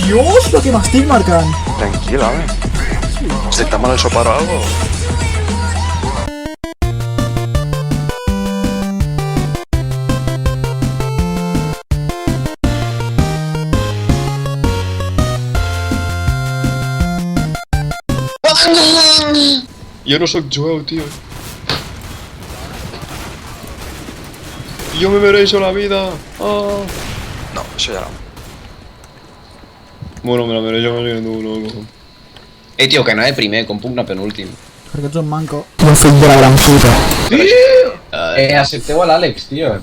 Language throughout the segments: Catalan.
Dios, lo que m'estic marcant. Tranquil, home. Has dit mal el sopar o algo? Jo no sóc jueu, tio. Jo me mereixo la vida. Oh. No, això ja no. Bueno, me la mereixo més que tu, loco. Tio, que anava primer, com puc anar penúltim? Perquè ets un manco. Un fill de la gran puta. Accepteu a l'Àlex, tio.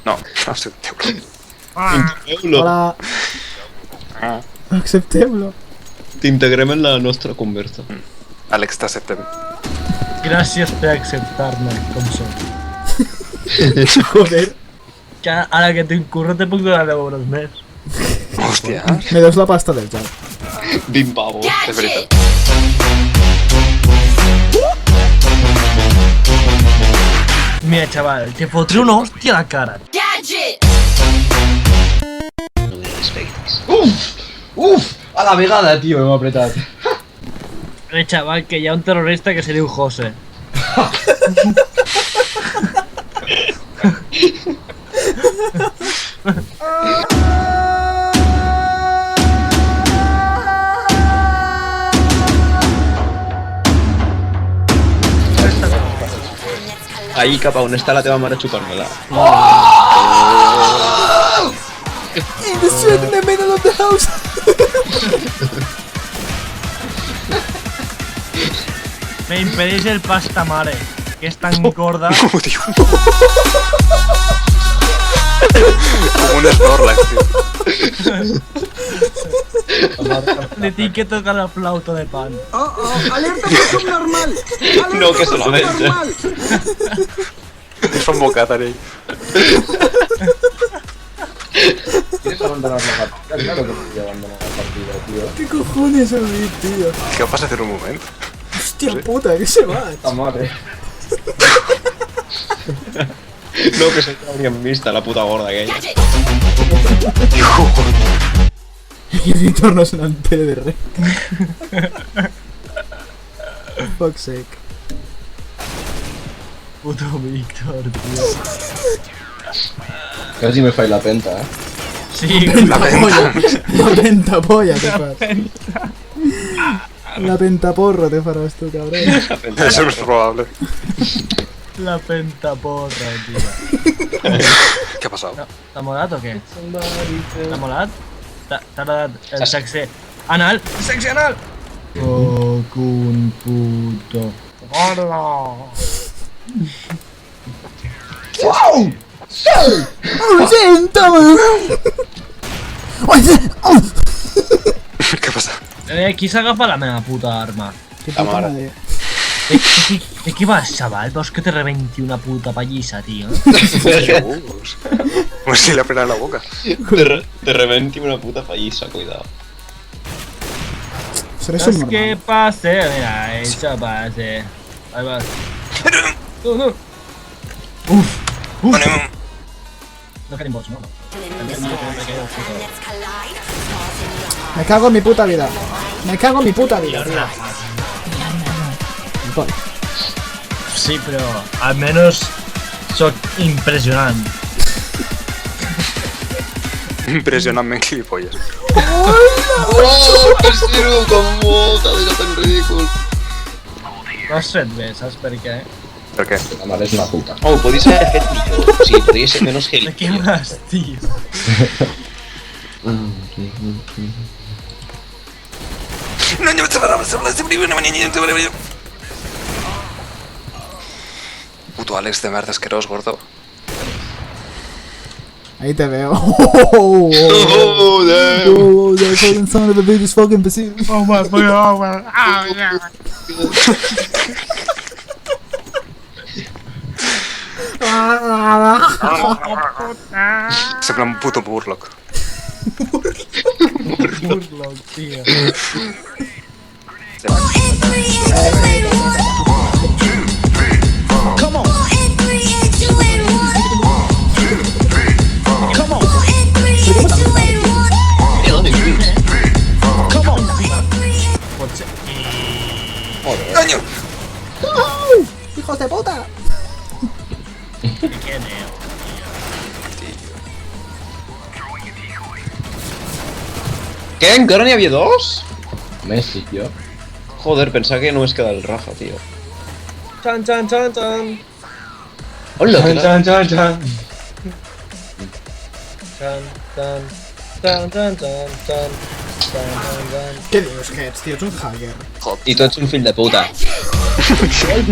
No, accepteu-lo. Integreu-lo. Hola. Accepteu-lo. T'integrem en la nostra conversa. Àlex, t'acceptem. Gràcies per acceptar-me com soc. Joder. Que ara que tinc curro te puc donar 10 euros més. Hòstia, Me deus la pasta del joc. 20 pavos. és veritat. Mira, chaval, te fotré una hòstia a la cara. Uf! A la vegada, tio, hem apretat. Chaval, que hi ha un terrorista que se diu José. Ahí cap a on està la teva mare xupant-me-la. In the street in the middle of the house. Me impedeix el pasta mare, que és tan gorda. Ho diu. Com un Snorlax, tio. Le tinc que tocar la flauta de pan. Alerta que soc normal. No, que solament. És un bocata, ell. ¿Quieres abandonar la partida? Claro que voy a abandonar la partida, tío. ¿Qué cojones el beat, tío? Què va passar en un moment? Hòstia puta, que se va. La madre. No, que se hauríem vist a la puta gorda aquella. Y el entorno es una tele de re. Fuck's sake. Puto Víctor, tío. Casi me fai la penta, Sí, La pentapolla te fas. La pentaporra te faràs tu, cabrón. Això és probable. la pentaporra, tío. Què ha passat? No, ¿t'ha molat o què? T'ha molat? T'ha agradat el sexe anal? Sexe anal! Oh, un puto. Hola! ¡Wow! Ho sento, Què passa? Qui s'agafa la meva puta arma? Que puta madre. ¿Qué vas, chaval? Vos que te reventi una puta pallissa, tío. Como si le apretara la boca. Te reventi una puta pallissa, cuidado. Seré Es que subnormal. pase, mira, eso pase. Ahí vas. No. Uf. No quedan bots, no? Me cago en mi puta vida. Me cago en mi puta vida, tío. Voy. Sí, pero al menos soy impresionante. Impressionantment gilipolles. ¡Oh, que sirvo con boca! ¡Mira tan ridículo! No has fet bé, saps per què? Per què? La madre es una puta. Oh, podéis haber fet millor. Sí, podria ser menos De què gilipollas. vas, tio? Puto Alex de merda asqueroso, gordo. Ahí te veo. Oh, damn! Oh, that fucking son of a bitch is fucking pursuit. Oh my god, Sembla un puto Murloc. Murloc, tio. Sí. Tío, ¿dónde estoy? Pot ser... ¡Coño! ¡Hijos de puta! Què aneu? ¿Qué? ¿Encara n'hi havia dos? Messi, jo. Joder, pensaba que només queda el Rafa, tío. Chan, chan, chan, chan. Hola, Chan, chan, chan, chan. Chan, chan, chan, chan, chan, chan, chan, chan. ¿Qué dios, Heads, tío? Es un hacker. I tu ets un fill de puta. Ai, ai.